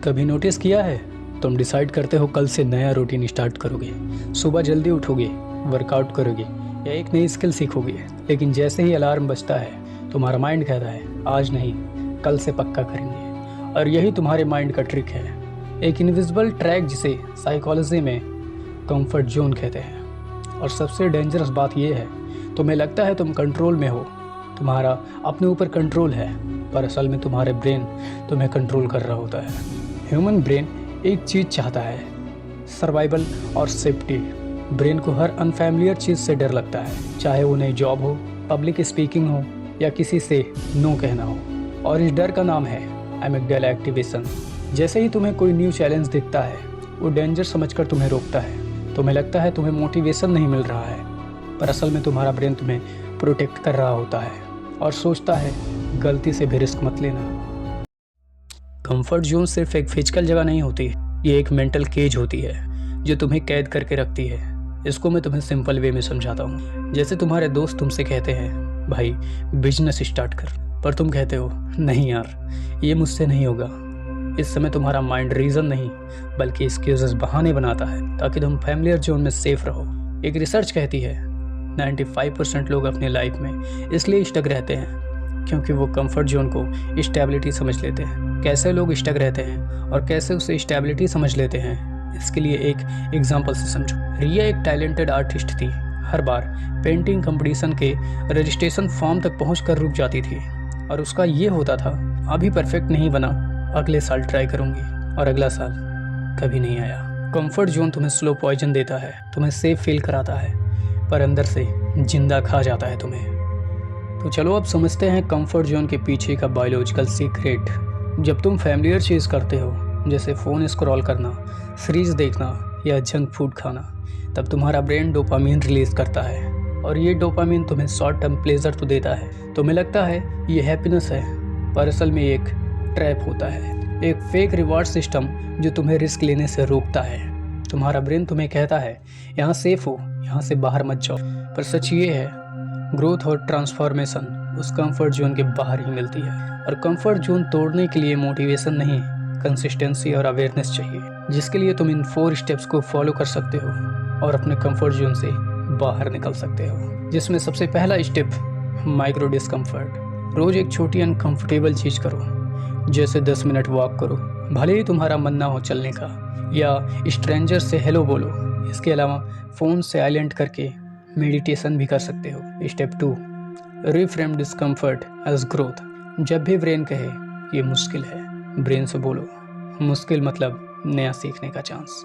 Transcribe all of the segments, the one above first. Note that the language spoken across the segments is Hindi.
कभी नोटिस किया है, तुम डिसाइड करते हो कल से नया रूटीन स्टार्ट करोगे, सुबह जल्दी उठोगे, वर्कआउट करोगे या एक नई स्किल सीखोगे, लेकिन जैसे ही अलार्म बजता है तुम्हारा माइंड कहता है आज नहीं, कल से पक्का करेंगे। और यही तुम्हारे माइंड का ट्रिक है, एक इनविजिबल ट्रैक जिसे साइकोलॉजी में कंफर्ट जोन कहते हैं। और सबसे डेंजरस बात यह है, तुम्हें लगता है तुम कंट्रोल में हो, तुम्हारा अपने ऊपर कंट्रोल है, पर असल में तुम्हारे ब्रेन तुम्हें कंट्रोल कर रहा होता है। ह्यूमन ब्रेन एक चीज़ चाहता है, सर्वाइवल और सेफ्टी। ब्रेन को हर अनफैमिलियर चीज़ से डर लगता है, चाहे वो नई जॉब हो, पब्लिक स्पीकिंग हो या किसी से नो कहना हो। और इस डर का नाम है एमिगडाला एक्टिवेशन। जैसे ही तुम्हें कोई न्यू चैलेंज दिखता है, वो डेंजर समझकर तुम्हें रोकता है। तुम्हें लगता है तुम्हें मोटिवेशन नहीं मिल रहा है, पर असल में तुम्हारा ब्रेन तुम्हें प्रोटेक्ट कर रहा होता है और सोचता है गलती से भी रिस्क मत लेना। कंफर्ट जोन सिर्फ एक फिजिकल जगह नहीं होती, ये एक मेंटल केज होती है जो तुम्हें कैद करके रखती है। इसको मैं तुम्हें सिंपल वे में समझाता हूँ। जैसे तुम्हारे दोस्त तुमसे कहते हैं भाई बिजनेस स्टार्ट कर, पर तुम कहते हो नहीं यार ये मुझसे नहीं होगा। इस समय तुम्हारा माइंड रीज़न नहीं बल्कि एक्सक्यूजेस बहाने बनाता है ताकि तुम फैमिलियर जोन में सेफ रहो। एक रिसर्च कहती है 95% लोग अपनी लाइफ में इसलिए स्टक रहते हैं क्योंकि वो कंफर्ट जोन को स्टेबिलिटी समझ लेते हैं। कैसे लोग स्टक रहते हैं और कैसे उसे स्टेबिलिटी समझ लेते हैं, इसके लिए एक एग्जांपल से समझो। रिया एक टैलेंटेड आर्टिस्ट थी, हर बार पेंटिंग कंपटीशन के रजिस्ट्रेशन फॉर्म तक पहुंचकर रुक जाती थी और उसका ये होता था अभी परफेक्ट नहीं बना, अगले साल ट्राई करूंगी। और अगला साल कभी नहीं आया। कंफर्ट जोन तुम्हें स्लो पॉइजन देता है, तुम्हें सेफ फील कराता है, पर अंदर से जिंदा खा जाता है तुम्हें। तो चलो अब समझते हैं कंफर्ट जोन के पीछे का बायोलॉजिकल सीक्रेट। जब तुम फैमिलियर चीज़ करते हो, जैसे फ़ोन स्क्रॉल करना, सीरीज देखना या जंक फूड खाना, तब तुम्हारा ब्रेन डोपामीन रिलीज करता है। और ये डोपामीन तुम्हें शॉर्ट टर्म प्लेजर तो देता है, तुम्हें लगता है ये हैप्पीनेस है, पर असल में एक ट्रैप होता है, एक फेक रिवॉर्ड सिस्टम जो तुम्हें रिस्क लेने से रोकता है। तुम्हारा ब्रेन तुम्हें कहता है यहाँ सेफ हो, यहाँ से बाहर मत जाओ। पर सच ये है, ग्रोथ और ट्रांसफॉर्मेशन उस कंफर्ट जोन के बाहर ही मिलती है। और कंफर्ट जोन तोड़ने के लिए मोटिवेशन नहीं, कंसिस्टेंसी और अवेयरनेस चाहिए, जिसके लिए तुम इन 4 स्टेप्स को फॉलो कर सकते हो और अपने कंफर्ट जोन से बाहर निकल सकते हो। जिसमें सबसे पहला स्टेप माइक्रो डिस्कम्फर्ट। रोज एक छोटी अनकंफर्टेबल चीज़ करो, जैसे 10 मिनट वॉक करो, भले ही तुम्हारा मन ना हो चलने का, या स्ट्रेंजर से हेलो बोलो। इसके अलावा फ़ोन साइलेंट करके मेडिटेशन भी कर सकते हो। Step 2 reframe discomfort as growth. जब भी ब्रेन कहे ये मुश्किल है, ब्रेन से बोलो मुश्किल मतलब नया सीखने का चांस।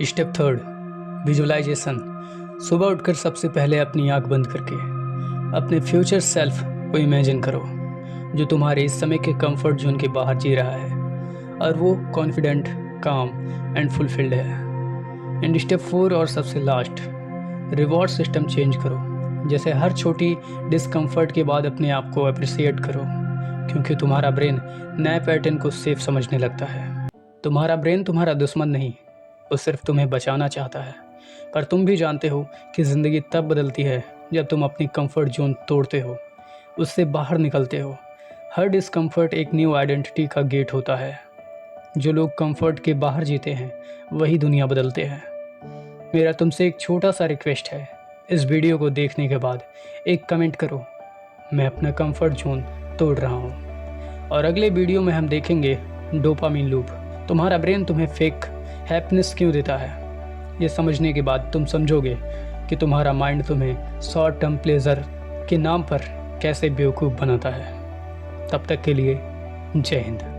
Step 3 visualisation. सुबह उठकर सबसे पहले अपनी आंख बंद करके अपने फ्यूचर सेल्फ को इमेजिन करो, जो तुम्हारे इस समय के कंफर्ट जोन के बाहर जी रहा है और वो कॉन्फिडेंट, काम एंड फुलफिल्ड है। एंड स्टेप 4 और सबसे लास्ट, रिवॉर्ड सिस्टम चेंज करो। जैसे हर छोटी डिस्कम्फर्ट के बाद अपने आप को अप्रिसिएट करो, क्योंकि तुम्हारा ब्रेन नए पैटर्न को सेफ समझने लगता है। तुम्हारा ब्रेन तुम्हारा दुश्मन नहीं, वो सिर्फ तुम्हें बचाना चाहता है। पर तुम भी जानते हो कि ज़िंदगी तब बदलती है जब तुम अपनी कंफर्ट जोन तोड़ते हो, उससे बाहर निकलते हो। हर डिस्कम्फर्ट एक न्यू आइडेंटिटी का गेट होता है। जो लोग कंफर्ट के बाहर जीते हैं वही दुनिया बदलते हैं। मेरा तुमसे एक छोटा सा रिक्वेस्ट है, इस वीडियो को देखने के बाद एक कमेंट करो, मैं अपना कंफर्ट जोन तोड़ रहा हूँ। और अगले वीडियो में हम देखेंगे डोपामीन लूप। तुम्हारा ब्रेन तुम्हें फेक हैप्पीनेस क्यों देता है, ये समझने के बाद तुम समझोगे कि तुम्हारा माइंड तुम्हें शॉर्ट टर्म प्लेजर के नाम पर कैसे बेवकूफ़ बनाता है। तब तक के लिए जय हिंद।